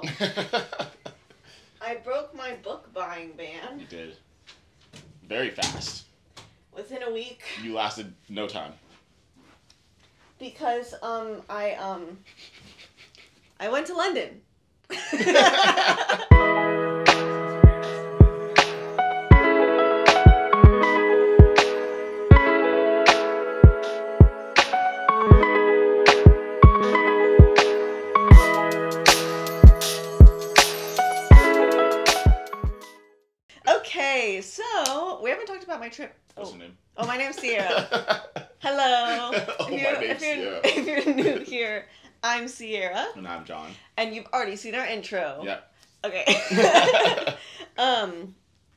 So, I broke my book buying ban. You did. Very fast. Within a week. You lasted no time. Because, I went to London. Okay, so we haven't talked about my trip. What's your name? Oh, my name's Sierra. Hello. Sierra. If you're new here, I'm Sierra. And I'm John. And you've already seen our intro. Yep. Okay.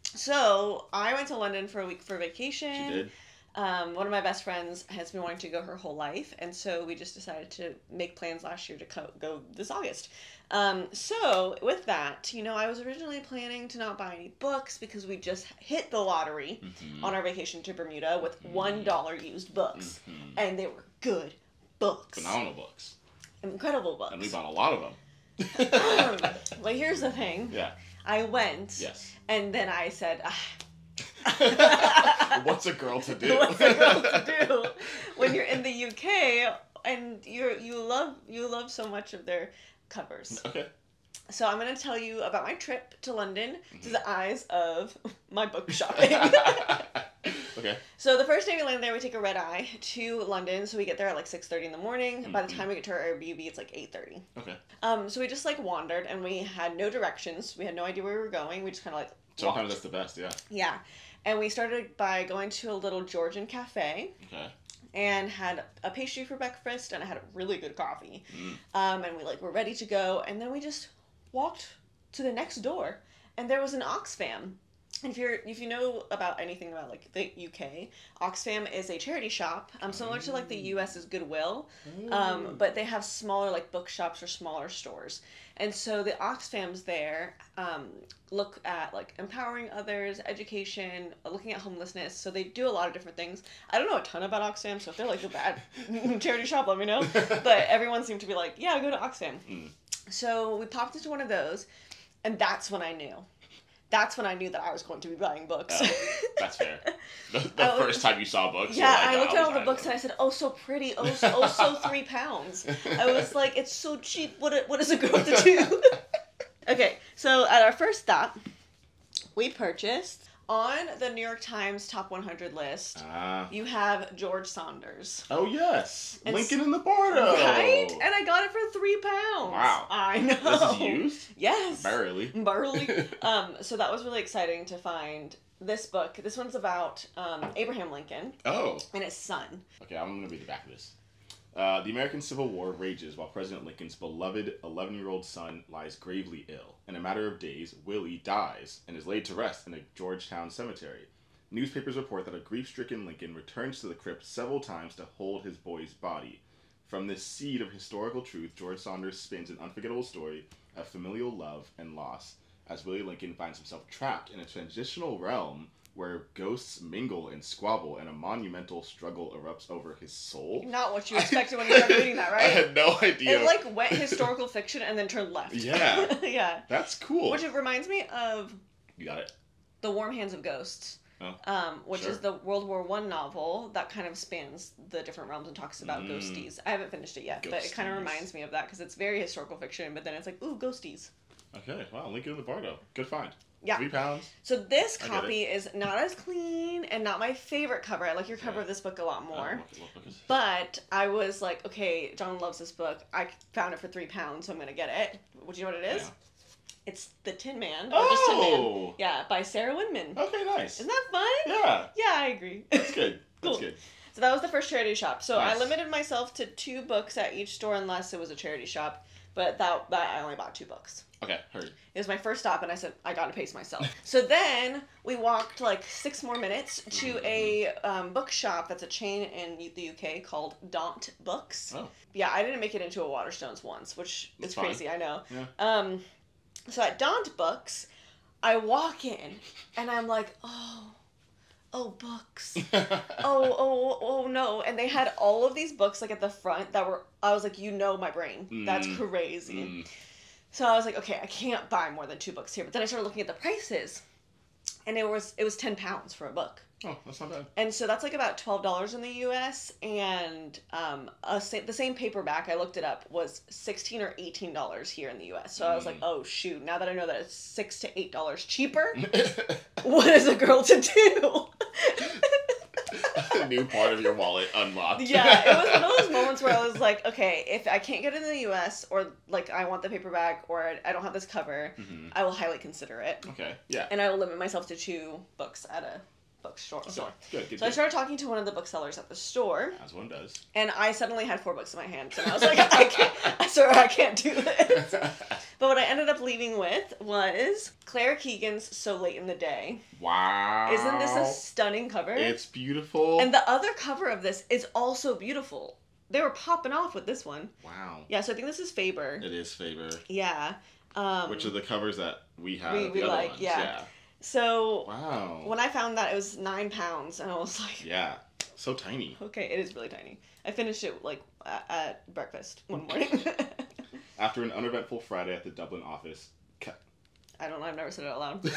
So I went to London for a week for vacation. She did. One of my best friends has been wanting to go her whole life, and so we just decided to make plans last year to go this August. So with that, I was originally planning to not buy any books because we just hit the lottery on our vacation to Bermuda with $1 used books, and they were good books. Phenomenal books. Incredible books. And we bought a lot of them. Well, here's the thing. Yeah. I went. Yes. And then I said, What's a girl to do? What's a girl to do when you're in the UK and you love so much of their covers? Okay. So I'm going to tell you about my trip to London through the eyes of my book shopping. Okay. So the first day we land there, we take a red eye to London. So we get there at like 6:30 in the morning. By the time we get to our Airbnb, it's like 8:30. Okay. So we just like wandered and we had no directions. We had no idea where we were going. We just kind of like Sometimes walked. that's the best, yeah. Yeah. And we started by going to a little Georgian cafe. Okay. And had a pastry for breakfast, and I had a really good coffee. And we were ready to go, and then we just walked to the next door, and there was an Oxfam. And if you know about anything about the UK, Oxfam is a charity shop, similar to the US's Goodwill, but they have smaller bookshops or smaller stores. And so the Oxfams there look at empowering others, education, looking at homelessness. So they do a lot of different things. I don't know a ton about Oxfam, so if they're a bad charity shop, let me know. But everyone seemed to be yeah, go to Oxfam. So we popped into one of those, and that's when I knew. That's when I knew that I was going to be buying books. Oh, that's fair. The first time you saw books. Yeah, I looked at all the books and I said, "Oh, so pretty. Oh, so £3." I was like, "It's so cheap. What is a girl to do?" Okay, so at our first stop, we purchased on the New York Times Top 100 list. You have George Saunders. Oh yes, Lincoln in the Bardo. Right, and I got it for £3. Wow, I know. This is used. Yes, barely. So that was really exciting to find this book. This one's about Abraham Lincoln. Oh. And his son. Okay, I'm gonna read the back of this. The American Civil War rages while President Lincoln's beloved 11-year-old son lies gravely ill. In a matter of days, Willie dies and is laid to rest in a Georgetown cemetery. Newspapers report that a grief-stricken Lincoln returns to the crypt several times to hold his boy's body. From this seed of historical truth, George Saunders spins an unforgettable story of familial love and loss as Willie Lincoln finds himself trapped in a transitional realm where ghosts mingle and squabble and a monumental struggle erupts over his soul. Not what you expected when you started reading that, right? I had no idea. It went historical fiction and then turned left. Yeah. Yeah. That's cool. Which it reminds me of... You got it. The Warm Hands of Ghosts. Oh, which is the World War I novel that kind of spans the different realms and talks about ghosties. I haven't finished it yet, but it kind of reminds me of that because it's very historical fiction, but then it's ooh, ghosties. Okay, wow, Lincoln in the Bardo. Good find. Yeah. £3. So this copy is not as clean and not my favorite cover. I like your cover of this book a lot more. But I was like, okay, John loves this book. I found it for £3, so I'm going to get it. Do you know what it is? Yeah. It's The Tin Man. Or Just Tin Man. Yeah, by Sarah Winman. Okay, nice. Isn't that fun? Yeah. Yeah, I agree. That's good. Cool. That's good. So that was the first charity shop. So nice. I limited myself to 2 books at each store unless it was a charity shop. But that I only bought 2 books. Okay, heard. It was my first stop, and I said, I gotta pace myself. So then we walked 6 more minutes to a bookshop that's a chain in the UK called Daunt Books. Oh. Yeah, I didn't make it into a Waterstones once, which is crazy, I know. Yeah. So at Daunt Books, I walk in, and I'm like, oh, books. oh, no. And they had all of these books, at the front that were, I was like, my brain. That's crazy. So I was like, okay, I can't buy more than 2 books here. But then I started looking at the prices, and it was £10 for a book. Oh, that's not bad. And so that's like about $12 in the U.S. And the same paperback, I looked it up, was $16 or $18 here in the U.S. So I was like, oh shoot! Now that I know that it's $6 to $8 cheaper, what is a girl to do? A new part of your wallet unlocked. Yeah, it was one of those moments where I was like, okay, if I can't get it in the U.S. or like I want the paperback or I don't have this cover, I will highly consider it. Okay, yeah. And I will limit myself to 2 books at a bookstore. Good. So I started talking to one of the booksellers at the store. As one does. And I suddenly had 4 books in my hands. And I was like, I can't do this. But what I ended up leaving with was Claire Keegan's So Late in the Day. Wow. Isn't this a stunning cover? It's beautiful. And the other cover of this is also beautiful. They were popping off with this one. Wow. Yeah, so I think this is Faber. It is Faber. Yeah. Which are the covers that we have. We the other like, ones. yeah. So wow. When I found that, it was £9, and I was like, yeah, so tiny. Okay, it is really tiny. I finished it like at breakfast one morning. After an uneventful Friday at the Dublin office, I don't know. I've never said it out loud.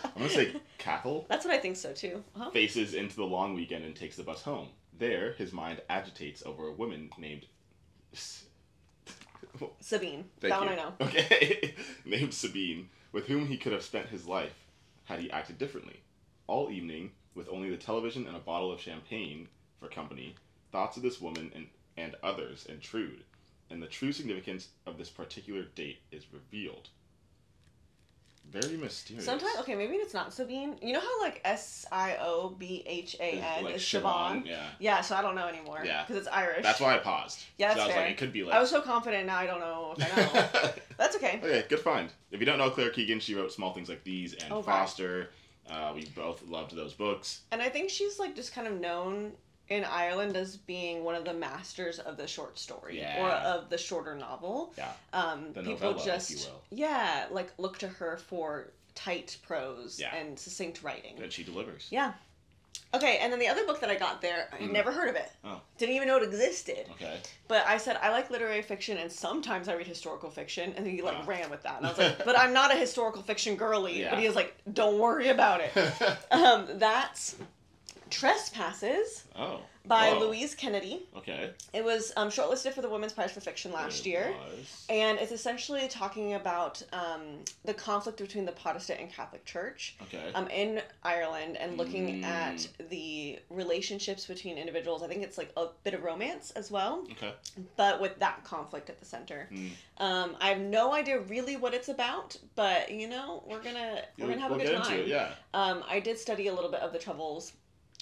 I'm gonna say Cathal. That's what I think so too. Uh-huh. Faces into the long weekend and takes the bus home. There, his mind agitates over a woman named Sabine. Thank one you. I know. Okay, named Sabine, with whom he could have spent his life had he acted differently. All evening, with only the television and a bottle of champagne for company, thoughts of this woman and others intrude, and the true significance of this particular date is revealed. Very mysterious. Sometimes, okay, maybe it's not Sabine. You know how like Siobhan like is Siobhan? Yeah. Yeah, so I don't know anymore. Yeah. Because it's Irish. That's why I paused. Yeah, that's so I was fair. like, it could be like... I was so confident, now I don't know if I know. That's okay. Okay, good find. If you don't know Claire Keegan, she wrote Small Things Like These and Foster. We both loved those books. And I think she's like just kind of known in Ireland as being one of the masters of the short story or of the shorter novel. Yeah. The people novella, just, if you will. Yeah, like look to her for tight prose and succinct writing. And she delivers. Yeah. Okay, and then the other book that I got there, I had never heard of it. Oh. Didn't even know it existed. Okay. But I said, I like literary fiction, and sometimes I read historical fiction, and he, like, ran with that. And I was like, but I'm not a historical fiction girly. Yeah. But he was like, don't worry about it. That's Trespasses. Oh. By Louise Kennedy. Okay. It was shortlisted for the Women's Prize for Fiction last year. And it's essentially talking about the conflict between the Protestant and Catholic Church in Ireland and looking at the relationships between individuals. I think it's like a bit of romance as well. Okay. But with that conflict at the center. I have no idea really what it's about, but you know, we're gonna have a good time. Into it, yeah. I did study a little bit of the Troubles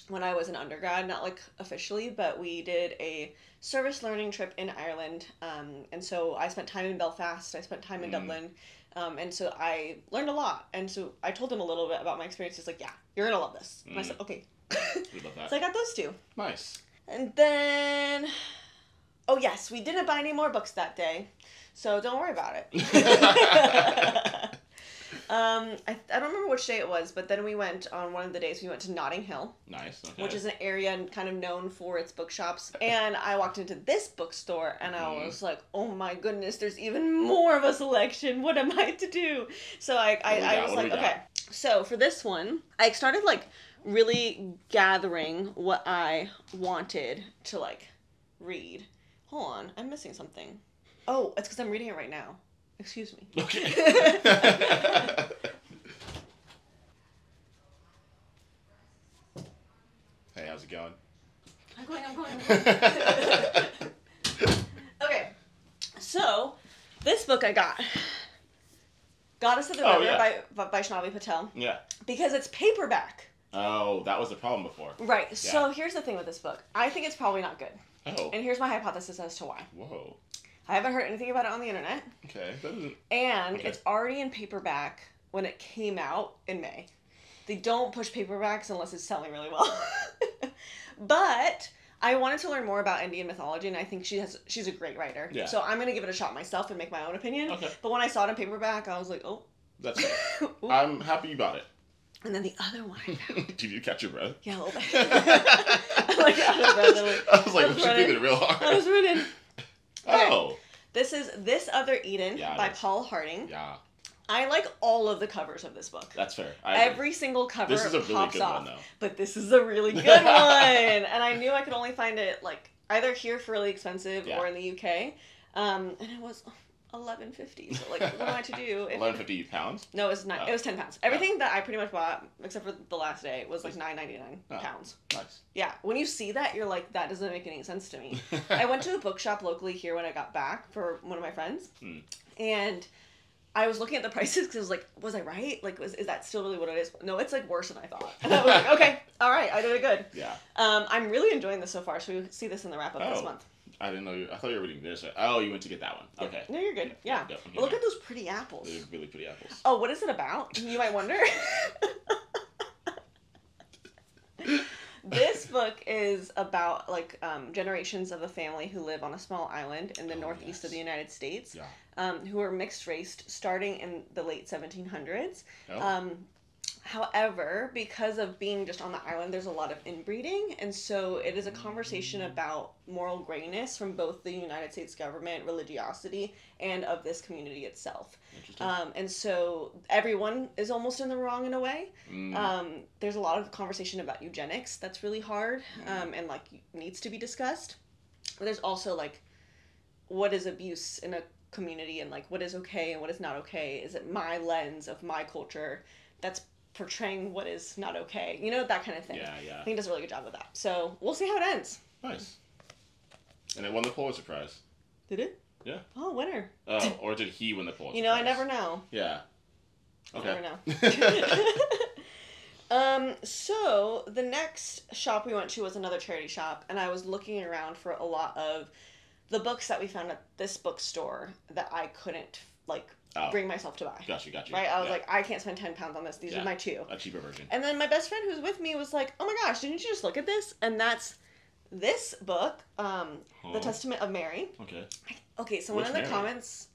when I was an undergrad, not like officially, but we did a service learning trip in Ireland. And so I spent time in Belfast, I spent time in Dublin. And so I learned a lot. And so I told him a little bit about my experiences, like, yeah, you're going to love this. And I said, okay. We love that. So I got those 2. Nice. And then, oh yes, we didn't buy any more books that day. So don't worry about it. I don't remember which day it was, but then we went on one of the days, we went to Notting Hill. Nice, okay. Which is an area kind of known for its bookshops. And I walked into this bookstore and I was like, oh my goodness, there's even more of a selection. What am I to do? So I was like, okay. So for this one, I started like really gathering what I wanted to like read. Hold on, I'm missing something. Oh, it's because I'm reading it right now. Excuse me. Okay. Hey, how's it going? I'm going. Okay. So, this book I got. Goddess of the River by Shnavi Patel. Yeah. Because it's paperback. Oh, that was the problem before. Right. Yeah. So, here's the thing with this book. I think it's probably not good. Oh. And here's my hypothesis as to why. Whoa. I haven't heard anything about it on the internet. Okay. That doesn't... And it's already in paperback when it came out in May. They don't push paperbacks unless it's selling really well. But I wanted to learn more about Indian mythology, and I think she's a great writer. Yeah. So I'm going to give it a shot myself and make my own opinion. Okay. But when I saw it in paperback, I was like, oh. That's it. I'm happy you got it. And then the other one I found. Did you catch your breath? Yeah, a little bit. I'm like out of breath. I was like, she's breathing real hard. I was running. Oh. This is This Other Eden by Paul Harding. Yeah. I like all of the covers of this book. That's fair. Every single cover This is a really pops good off. one, though. But this is a really good one. And I knew I could only find it, like, either here for really expensive or in the UK. And it was $11.50. So, like, what am I to do? £11.50? No, it was not. It was £10. Everything that I pretty much bought, except for the last day, was like £9.99. Nice. Yeah. When you see that, you're like, that doesn't make any sense to me. I went to a bookshop locally here when I got back for one of my friends. And I was looking at the prices because I was like, was I right? Like, is that still really what it is? No, it's like worse than I thought. And I was like, okay, all right, I did it good. Yeah. I'm really enjoying this so far. So we see this in the wrap up this month. I didn't know I thought you were reading this. Oh, you went to get that one. Okay. No, you're good. Yeah. But look at those pretty apples. They're really pretty apples. Oh, what is it about? You might wonder. This book is about like generations of a family who live on a small island in the northeast of the United States, who are mixed raced starting in the late 1700s. However, because of being just on the island, there's a lot of inbreeding, and so it is a conversation about moral grayness from both the United States government, religiosity, and of this community itself. And so everyone is almost in the wrong in a way. There's a lot of conversation about eugenics that's really hard, and like needs to be discussed. But there's also like, what is abuse in a community, and like what is okay and what is not okay? Is it my lens of my culture that's portraying what is not okay? You know, that kind of thing. Yeah. I think it does a really good job of that. So we'll see how it ends. Nice. And it won the Pulitzer Prize. Did it? Yeah. Oh, winner. Oh, or did he win the Pulitzer Prize? I never know. Yeah. Okay. I never know. So the next shop we went to was another charity shop, and I was looking around for a lot of the books that we found at this bookstore that I couldn't bring myself to buy. Got you. Right? I was like, I can't spend £10 on this. These are my two. A cheaper version. And then my best friend who's with me was like, oh my gosh, didn't you just look at this? And that's this book, The Testament of Mary. Okay. Okay, someone in the comments...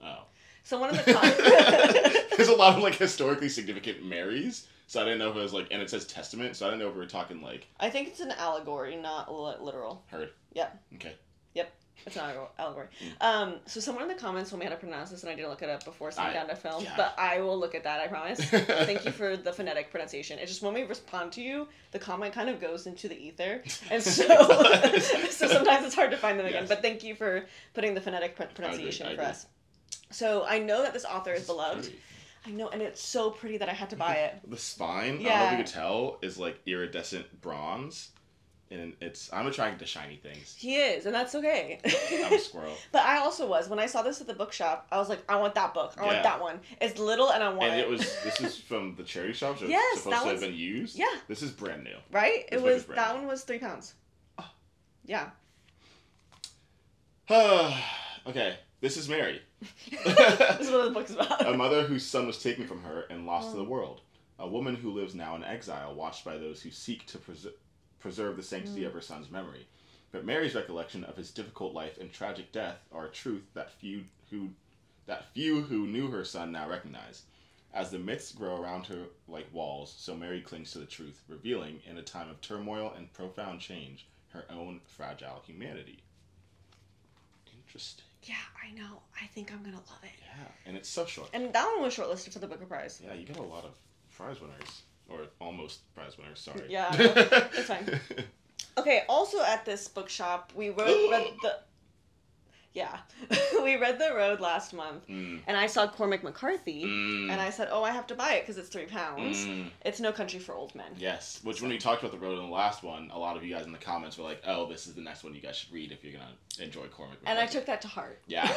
Oh. Someone in the comments... There's a lot of, like, historically significant Marys, so I didn't know if it was, like... And it says Testament, so I didn't know if we were talking, like... I think it's an allegory, not literal. Heard. Yeah. Okay. Yep. It's an allegory. So someone in the comments told me how to pronounce this, and I didn't look it up before sitting down to film. Yeah. But I will look at that, I promise. Thank you for the phonetic pronunciation. It's just when we respond to you, the comment kind of goes into the ether, and so so sometimes it's hard to find them again. But thank you for putting the phonetic pronunciation for us. So I know that this author is beloved. Pretty. I know, and it's so pretty that I had to buy it. The spine, I don't know if you could tell, is like iridescent bronze. And I'm attracted to shiny things. He is, and that's okay. I'm a squirrel. But I also was. When I saw this at the bookshop, I was like, I want that book. I want that one. It's little, and I want it. And this is from the charity shop, so yes, it's supposed to have been used? Yeah. This is brand new. Right? That one was £3. Oh. Yeah. Okay, this is Mary. This is what the book's about. A mother whose son was taken from her and lost to the world. A woman who lives now in exile, watched by those who seek to preserve the sanctity of her son's memory. But Mary's recollection of his difficult life and tragic death are a truth that few who knew her son now recognize. As the myths grow around her like walls, so Mary clings to the truth, revealing, in a time of turmoil and profound change, her own fragile humanity. Interesting. Yeah, I know. I think I'm gonna love it. Yeah, and it's so short. And that one was shortlisted for the Booker Prize. Yeah, you got a lot of prize winners. Or almost prize winners, sorry. Yeah, it's fine. Okay, also at this bookshop, we read the... Yeah. We read The Road last month, and I saw Cormac McCarthy, and I said, oh, I have to buy it because it's £3. It's No Country for Old Men. Yes, which when we talked about The Road in the last one, a lot of you guys in the comments were like, oh, this is the next one you guys should read if you're going to enjoy Cormac McCarthy. And I took that to heart. Yeah,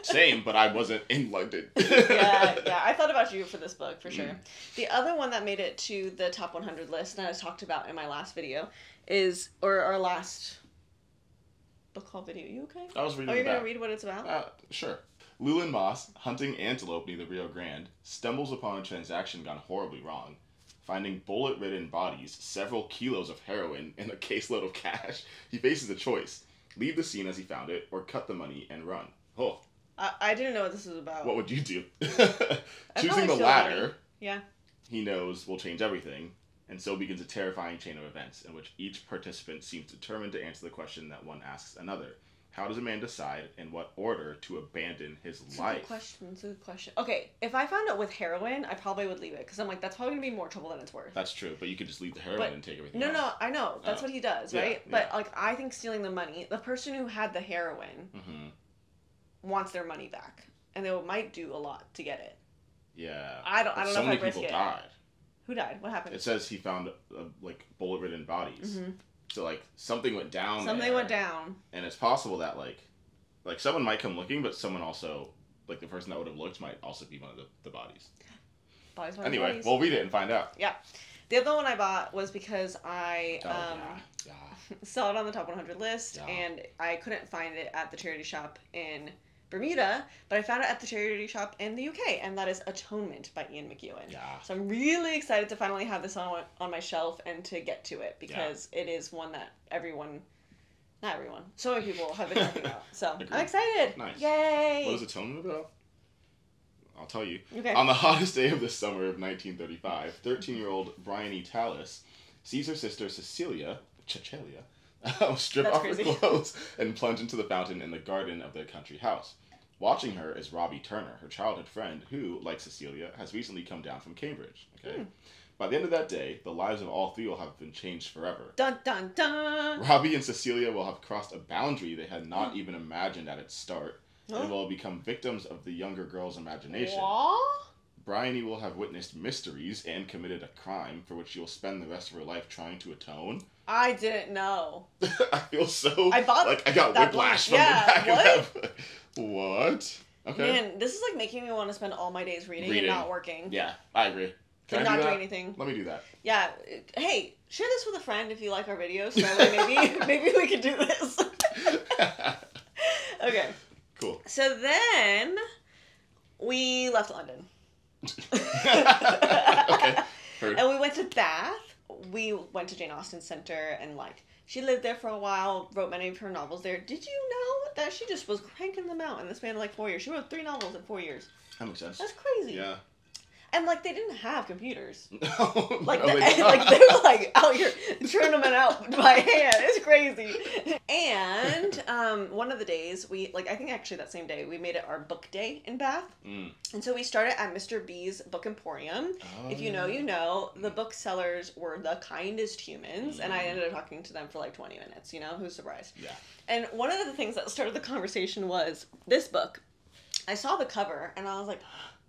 same, but I wasn't in London. Yeah, I thought about you for this book, for sure. The other one that made it to the top 100 list, and I talked about in my last video, is, or our last... book haul video. You okay? I was reading. Are you going to read what it's about? Sure. Llewellyn Moss, hunting antelope near the Rio Grande, stumbles upon a transaction gone horribly wrong. Finding bullet-ridden bodies, several kilos of heroin, and a caseload of cash, he faces a choice. Leave the scene as he found it, or cut the money and run. Oh. I didn't know what this was about. What would you do? Choosing the latter, yeah, he knows will change everything. And so begins a terrifying chain of events in which each participant seems determined to answer the question that one asks another. How does a man decide in what order to abandon his It's life? It's a good question. Okay, if I found out with heroin, I probably would leave it. Because I'm like, that's probably going to be more trouble than it's worth. That's true, but you could just leave the heroin and take everything else. No, I know. That's what he does, right? Yeah. But, like, I think stealing the money, the person who had the heroin wants their money back. And they might do a lot to get it. Yeah. I don't know if I'd risk it. So many people died. Who died? What happened? It says he found, like, bullet-ridden bodies. Mm-hmm. So, like, something went down Something went down. And it's possible that, like, someone might come looking, but someone also, like, the person that would have looked might also be one of the bodies. Anyway, we'll read it and find out. Yeah. The other one I bought was because I saw it on the top 100 list, and I couldn't find it at the charity shop in Bermuda, but I found it at the charity shop in the UK, and that is Atonement by Ian McEwan. Yeah. So I'm really excited to finally have this on my shelf and to get to it, because it is one that not everyone, so many people have been talking about. So agreed. I'm excited. Nice. Yay! What is Atonement about? I'll tell you. Okay. On the hottest day of the summer of 1935, 13-year-old Bryony Tallis sees her sister Cecilia strip off her clothes and plunge into the fountain in the garden of their country house. Watching her is Robbie Turner, her childhood friend, who, like Cecilia, has recently come down from Cambridge. Okay. By the end of that day, the lives of all three will have been changed forever. Dun dun dun! Robbie and Cecilia will have crossed a boundary they had not even imagined at its start, and will become victims of the younger girl's imagination. What? Bryony will have witnessed mysteries and committed a crime for which she will spend the rest of her life trying to atone. I didn't know. I feel so... I got whiplash from the back of that book. What? Okay. Man, this is like making me want to spend all my days reading. And not working. Yeah, I agree. Can I not do anything. Let me do that. Yeah. Hey, share this with a friend if you like our videos. So maybe we could do this. Okay. Cool. So then we left London. Okay. Heard. And we went to Bath. We went to Jane Austen Center, and she lived there for a while, wrote many of her novels there. Did you know that she just was cranking them out in the span of 4 years? She wrote 3 novels in 4 years. That makes sense. That's crazy. Yeah. And they didn't have computers. They were out here churning them out by hand. It's crazy. And one of the days I think actually that same day we made it our book day in Bath. And so we started at Mr. B's Book Emporium. If you know, you know. The booksellers were the kindest humans, and I ended up talking to them for 20 minutes. Who's surprised? Yeah. And one of the things that started the conversation was this book. I saw the cover and I was like,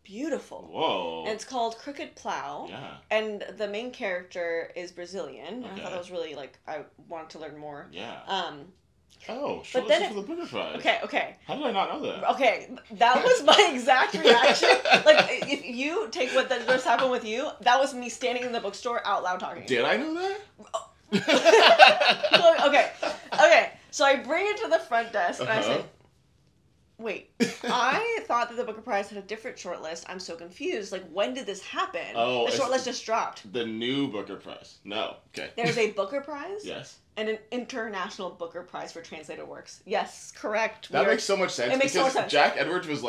beautiful. Whoa. And it's called Crooked Plow. Yeah. And the main character is Brazilian. Okay. And I thought that was really I wanted to learn more. Yeah. But then this for the Booker Prize. Okay. How did I not know that? Okay, that was my exact reaction. If you take what that just happened with you, that was me standing in the bookstore out loud talking. Did I know that? Okay. So I bring it to the front desk and I say, wait, I thought that the Booker Prize had a different shortlist. I'm so confused. When did this happen? Oh, the shortlist just dropped. The new Booker Prize. No. Okay. There's a Booker Prize? Yes. And an International Booker Prize for translated works. Yes, correct. That makes so much sense. It makes so much sense. Jack Edwards was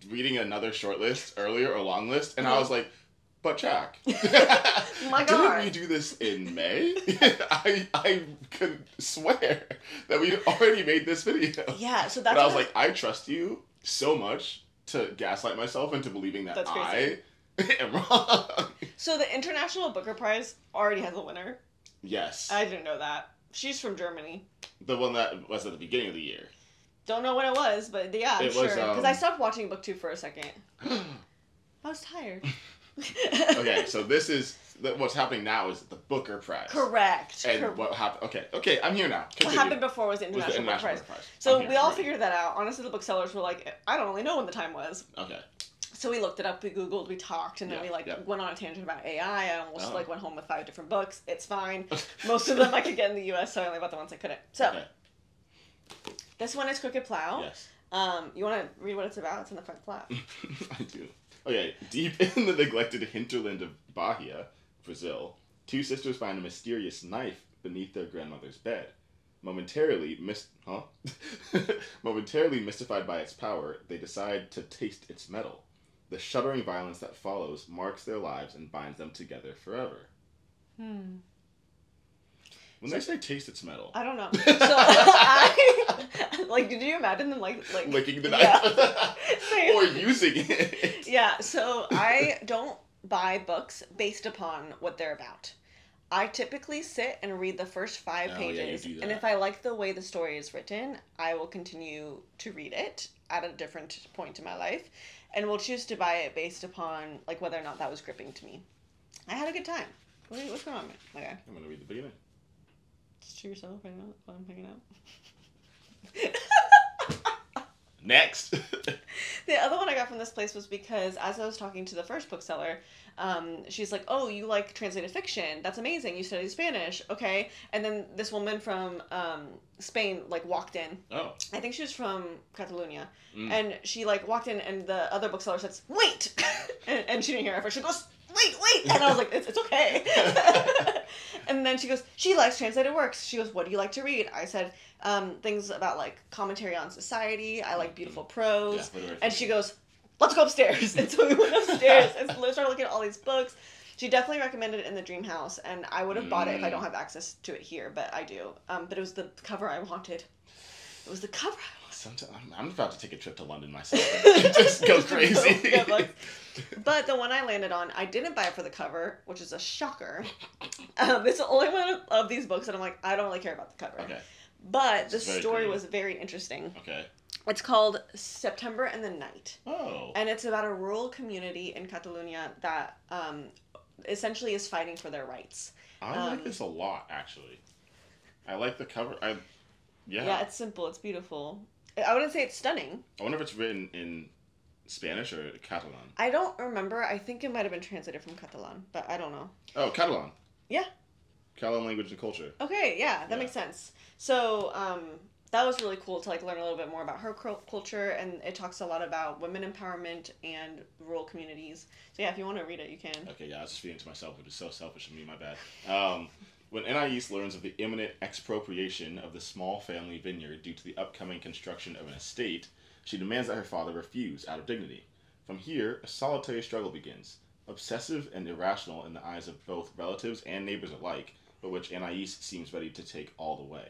reading another shortlist earlier, or long list, and I was like, but Jack, my God, didn't we do this in May? I could swear that we'd already made this video. Yeah, so that's. But I was like, I trust you so much to gaslight myself into believing that I am wrong. So the International Booker Prize already has a winner. Yes. I didn't know that. She's from Germany. The one that was at the beginning of the year. Don't know when it was, but yeah, I'm sure. Because I stopped watching BookTube for a second. I was tired. Okay, so this is what's happening now is the Booker Prize. Correct. And what happened? Okay, I'm here now. Continue. What happened before was the International Booker Prize. So we all figured that out. Honestly, the booksellers were like, I don't really know when the time was. Okay. So we looked it up, we Googled, we talked, and then we went on a tangent about AI. I almost went home with 5 different books. It's fine. Most of them I could get in the US, so I only bought the ones I couldn't. So this one is Crooked Plow. Yes. You want to read what it's about? It's in the front flap. I do. Okay, deep in the neglected hinterland of Bahia, Brazil, 2 sisters find a mysterious knife beneath their grandmother's bed. Momentarily mystified by its power, they decide to taste its metal. The shuddering violence that follows marks their lives and binds them together forever. When they say taste, it's metal. I don't know. So I like. Did you imagine them like licking the knife yeah. or using it? Yeah. So I don't buy books based upon what they're about. I typically sit and read the first 5 pages, and if I like the way the story is written, I will continue to read it at a different point in my life, and will choose to buy it based upon like whether or not that was gripping to me. I had a good time. What's going on, man? Okay. I'm gonna read the beginning. Just to yourself right now while I'm hanging out. Next. The other one I got from this place was because as I was talking to the first bookseller, she's like, "Oh, you like translated fiction? That's amazing. You study Spanish, okay?" And then this woman from Spain like walked in. Oh. I think she was from Catalonia, and she like walked in, and the other bookseller says, "Wait," and she didn't hear her first. She goes, "Wait," and I was like, "It's okay." And then she goes, "She likes translated works." She goes, "What do you like to read?" I said, things about like commentary on society. I like beautiful prose. Yeah, and she goes, "Let's go upstairs." And so we went upstairs and started looking at all these books. She definitely recommended it in the Dream House, and I would have bought it if I don't have access to it here, but I do. But it was the cover I wanted. It was the cover I wanted. I'm about to take a trip to London myself. It just goes crazy. But the one I landed on, I didn't buy it for the cover, which is a shocker. It's the only one of these books that I'm like, I don't really care about the cover. Okay. But the story was very interesting. Okay. It's called September and the Night. Oh. And it's about a rural community in Catalonia that essentially is fighting for their rights. I like this a lot, actually. I like the cover. Yeah, it's simple. It's beautiful. I wouldn't say it's stunning. I wonder if it's written in Spanish or Catalan. I don't remember. I think it might have been translated from Catalan, but I don't know. Oh, Catalan. Yeah. Catalan language and culture. Okay, yeah, that makes sense. So, that was really cool to like learn a little bit more about her culture, and it talks a lot about women empowerment and rural communities. So yeah, if you want to read it, you can. Okay, yeah, I was just reading to myself, which is so selfish of me, my bad. When Anais learns of the imminent expropriation of the small family vineyard due to the upcoming construction of an estate, she demands that her father refuse out of dignity. From here, a solitary struggle begins, obsessive and irrational in the eyes of both relatives and neighbors alike, but which Anais seems ready to take all the way.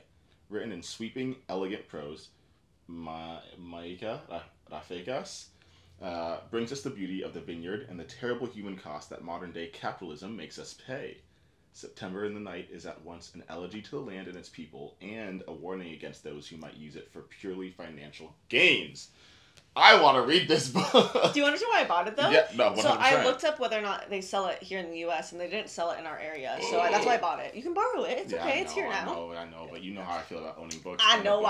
Written in sweeping, elegant prose, Maika Rafegas brings us the beauty of the vineyard and the terrible human cost that modern-day capitalism makes us pay. September in the Night is at once an elegy to the land and its people, and a warning against those who might use it for purely financial gains. I want to read this book. Do you understand why I bought it, though? Yeah, no, 100%. So I looked up whether or not they sell it here in the U.S., and they didn't sell it in our area, so that's why I bought it. You can borrow it. It's okay. It's here now. I know, but you know how I feel about owning books. I know.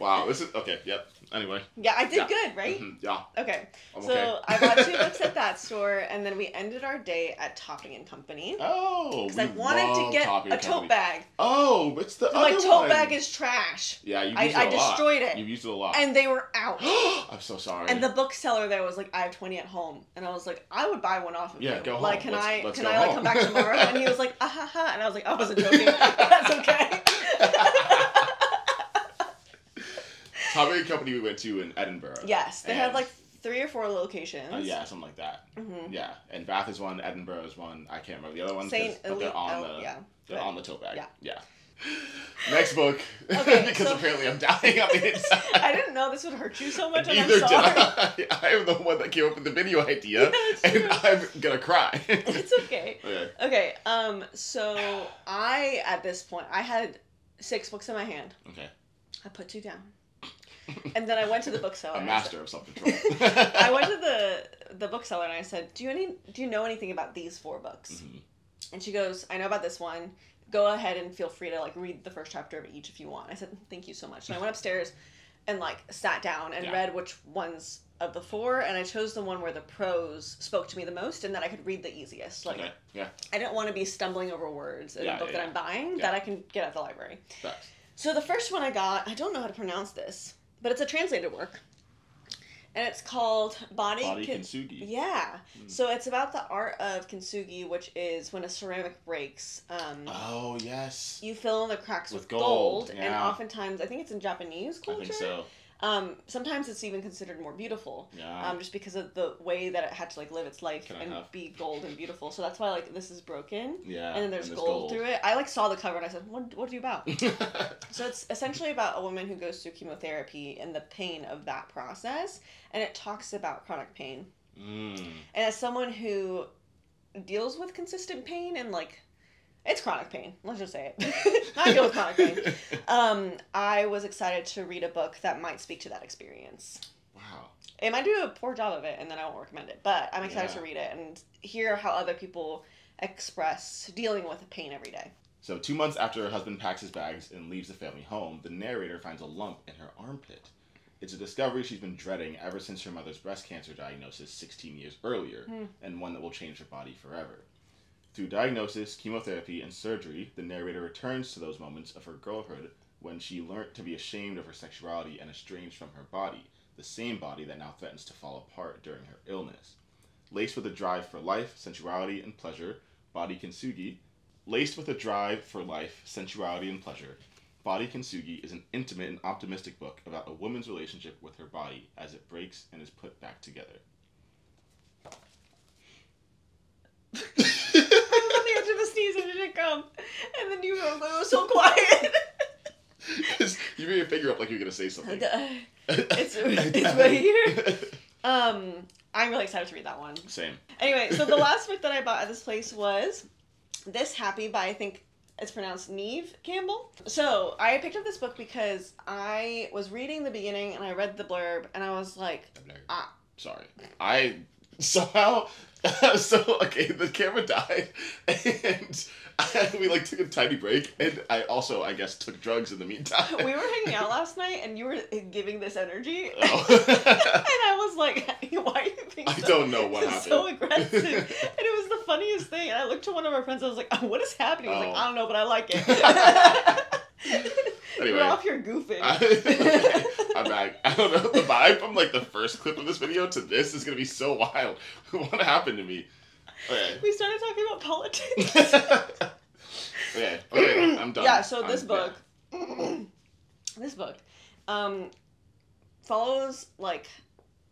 Wow, this is... Okay, yep. Anyway. Yeah, I did good, right? Mm-hmm. Yeah. Okay. I bought 2 books at that store, and then we ended our day at Topping and Company. Oh, because I wanted to get a tote bag. Oh, it's the other one. My tote bag is trash. Yeah, you used it a lot. I destroyed it. You used it a lot. And they were out. I'm so sorry. And the bookseller there was like, "I have 20 at home," and I was like, "I would buy one off of you. Go home. Like, can I like come back tomorrow?" And he was like, "Ah ha ha," and I was like, "I wasn't joking. That's okay." Topping Company we went to in Edinburgh. Yes, they had like 3 or 4 locations. Yeah, something like that. Mm-hmm. Yeah, and Bath is one, Edinburgh is one. I can't remember the other ones. They're on the tote bag. Yeah. Next book. Okay, because apparently I'm dying on the inside. I didn't know this would hurt you so much, and Neither I'm sorry. did I. I am the one that came up with the video idea, and I'm gonna cry. It's okay. Okay. So at this point, I had 6 books in my hand. Okay. I put 2 down. And then I went to the bookseller. A master of self-control. I went to the bookseller and I said, "Do you know anything about these 4 books?" Mm-hmm. And she goes, "I know about this one. Go ahead and feel free to like read the first chapter of each if you want." I said, "Thank you so much." So I went upstairs and like sat down and read which ones of the 4, and I chose the one where the prose spoke to me the most and that I could read the easiest. Like, I didn't want to be stumbling over words in a book that I'm buying that I can get at the library. Facts. So the first one I got, I don't know how to pronounce this, but it's a translated work. And it's called Body Kintsugi. Yeah. So it's about the art of Kintsugi, which is when a ceramic breaks. Oh, yes. You fill in the cracks with gold. Yeah. And oftentimes, I think it's in Japanese culture. I think so. Sometimes it's even considered more beautiful. Yeah. Just because of the way that it had to like live its life and be gold and beautiful. So that's why like this is broken. Yeah. And then there's gold through it. I like saw the cover and I said, what are you about? So it's essentially about a woman who goes through chemotherapy and the pain of that process. And it talks about chronic pain. And as someone who deals with consistent pain and like, it's chronic pain. Let's just say it. I deal with chronic pain. I was excited to read a book that might speak to that experience. Wow. It might do a poor job of it, and then I won't recommend it. But I'm excited to read it and hear how other people express dealing with pain every day. So 2 months after her husband packs his bags and leaves the family home, the narrator finds a lump in her armpit. It's a discovery she's been dreading ever since her mother's breast cancer diagnosis 16 years earlier, and one that will change her body forever. Through diagnosis, chemotherapy, and surgery, the narrator returns to those moments of her girlhood when she learnt to be ashamed of her sexuality and estranged from her body, the same body that now threatens to fall apart during her illness. Laced with a drive for life, sensuality, and pleasure, Body Kintsugi is an intimate and optimistic book about a woman's relationship with her body as it breaks and is put back together. Sneeze and it didn't come, and then it was so quiet. You made your finger up like you were gonna say something. It's right here. I'm really excited to read that one. Same. Anyway, so the last book that I bought at this place was This Happy by, I think it's pronounced Neve Campbell. So I picked up this book because I was reading the beginning and I read the blurb and I was like, Sorry. I somehow the camera died and we like took a tiny break and I also I guess took drugs in the meantime. We were hanging out last night and you were giving this energy. Oh. And I was like, why are you being I don't know what happened. So aggressive. And it was the funniest thing. And I looked to one of our friends and I was like, what is happening? He was like, I don't know, but I like it. Anyway, you're off here goofing. I'm back. I don't know, the vibe from like the first clip of this video to this is gonna be so wild. What happened to me? Okay. We started talking about politics. Okay, I'm done. Yeah, so this book follows, like,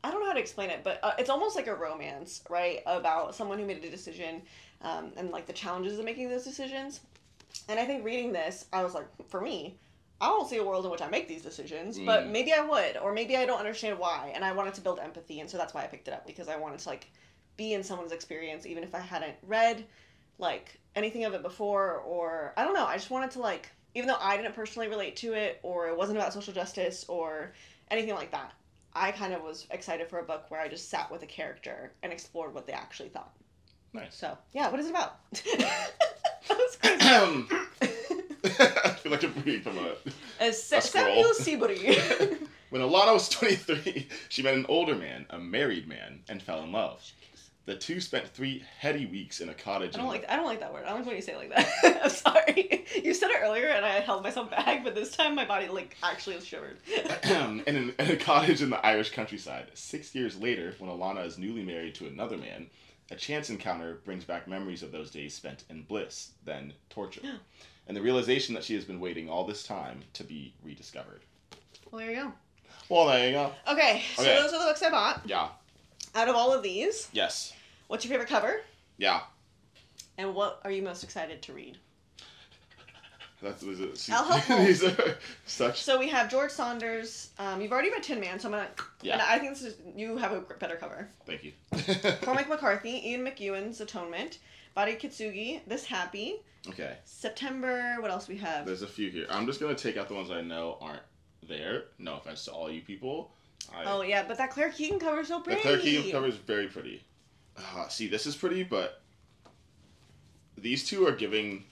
I don't know how to explain it, but it's almost like a romance, right? About someone who made a decision, and, like, the challenges of making those decisions. And I think reading this, I was like, for me, I don't see a world in which I make these decisions, but maybe I would, or maybe I don't understand why, and I wanted to build empathy, and so that's why I picked it up, because I wanted to, like, be in someone's experience, even if I hadn't read, like, anything of it before, or, I don't know, I just wanted to, like, even though I didn't personally relate to it, or it wasn't about social justice, or anything like that, I kind of was excited for a book where I just sat with a character and explored what they actually thought. Nice. So, yeah, what is it about? That was crazy. I feel like I'm reading from a Samuel Seabury. When Alana was 23, she met an older man, a married man, and fell in love. The two spent 3 heady weeks in a cottage. I don't like that word. I don't like when you say it like that. I'm sorry. You said it earlier and I held myself back, but this time my body like actually shivered. in a cottage in the Irish countryside. 6 years later, when Alana is newly married to another man, a chance encounter brings back memories of those days spent in bliss, then torture, and the realization that she has been waiting all this time to be rediscovered. Well, there you go. Well, there you go. Okay, so those are the books I bought. Yeah. Out of all of these, yes. What's your favorite cover? Yeah. And what are you most excited to read? I'll help. These are such. So we have George Saunders. You've already read Tin Man, so I'm gonna. Yeah. And I think you have a better cover. Thank you. Cormac McCarthy, Ian McEwan's Atonement, Body Kintsugi, This Happy. Okay. September. What else we have? There's a few here. I'm just gonna take out the ones I know aren't there. No offense to all you people. Oh yeah, but that Claire Keegan cover is so pretty. The Claire Keegan cover is very pretty. See, this is pretty, but these two are giving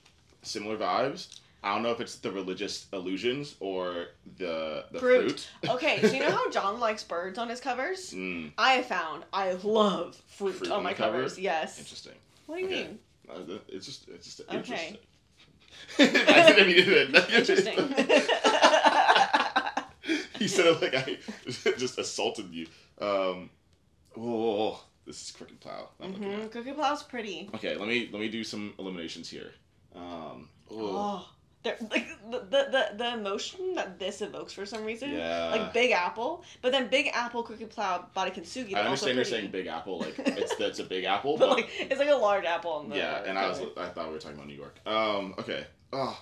similar vibes. I don't know if it's the religious illusions or the fruit. Okay, so you know how John likes birds on his covers? I have found I love fruit on my covers. Yes. Interesting. What do you mean? It's just okay. Interesting. I didn't mean it. Interesting. He said it like I just assaulted you. Whoa. This is Crooked Plow. Crooked Plow's pretty. Okay, let me do some eliminations here. They're like the emotion that this evokes for some reason. Yeah. Like Big Apple, but then Big Apple Crooked Plow bought a Kintsugi. I understand you're saying Big Apple, like it's a Big Apple, but like it's like a large apple on the. Yeah, and I thought we were talking about New York. Okay. Oh,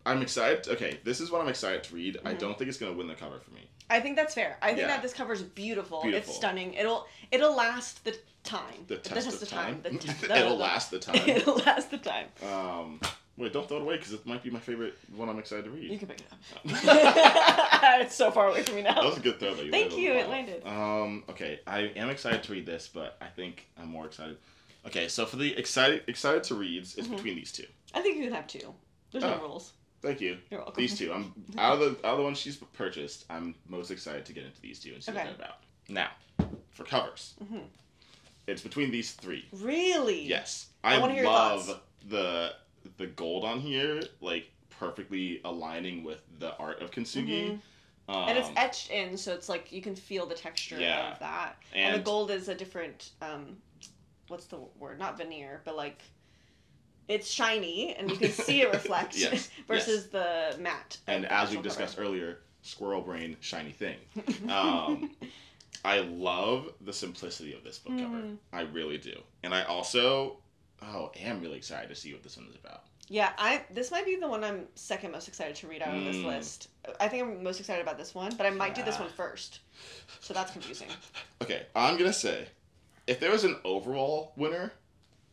I'm excited. Okay, this is what I'm excited to read. I don't think it's gonna win the cover for me. I think that's fair. I think that this cover is beautiful. It's stunning. It'll last the time. The test of time. It'll last the time. It'll last the time. Wait, don't throw it away because it might be my favorite one. I'm excited to read. You can pick it up. It's so far away from me now. That was a good throw. Though. Thank you. It landed. Okay, I am excited to read this, but I think I'm more excited. Okay, so for the excited to reads, it's between these two. I think you can have two. There's no rules. Thank you. You're welcome. These two. I'm out of the ones she's purchased. I'm most excited to get into these two and see what they're about. Now, for covers, it's between these three. Really? Yes, I want to hear your thoughts. The gold on here, like perfectly aligning with the art of Kintsugi. And it's etched in, so it's like you can feel the texture of that. And the gold is a different, what's the word? Not veneer, but like, it's shiny, and you can see it reflect versus the matte. And as we discussed earlier, squirrel brain, shiny thing. I love the simplicity of this book cover. I really do. And I also... am really excited to see what this one is about. Yeah, this might be the one I'm second most excited to read out of this list. I think I'm most excited about this one, but I might do this one first. So that's confusing. Okay, I'm going to say, if there was an overall winner,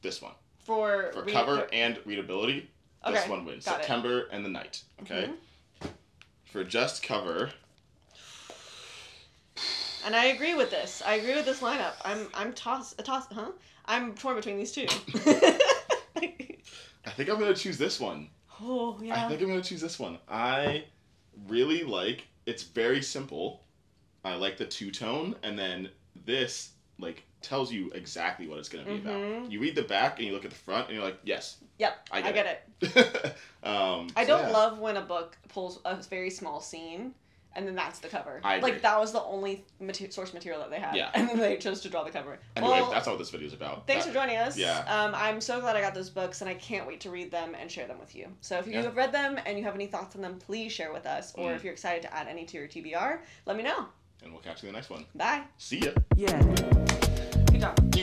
this one. For cover and readability, this one wins. September and the Night. Okay? For just cover... And I agree with this. I agree with this lineup. I'm torn between these two. I think I'm going to choose this one. Oh, yeah. I think I'm going to choose this one. I really like, it's very simple. I like the two-tone, and then this, like, tells you exactly what it's going to be about. You read the back, and you look at the front, and you're like, yes. Yep, I get it. I don't love when a book pulls a very small scene, and then that's the cover. I agree. Like, that was the only source material that they had. Yeah. And then they chose to draw the cover. Anyway, that's not what this video is about. Thanks for joining us. Yeah. I'm so glad I got those books, and I can't wait to read them and share them with you. So if you have read them and you have any thoughts on them, please share with us. Or if you're excited to add any to your TBR, let me know. And we'll catch you in the next one. Bye. See ya. Yeah. Good job.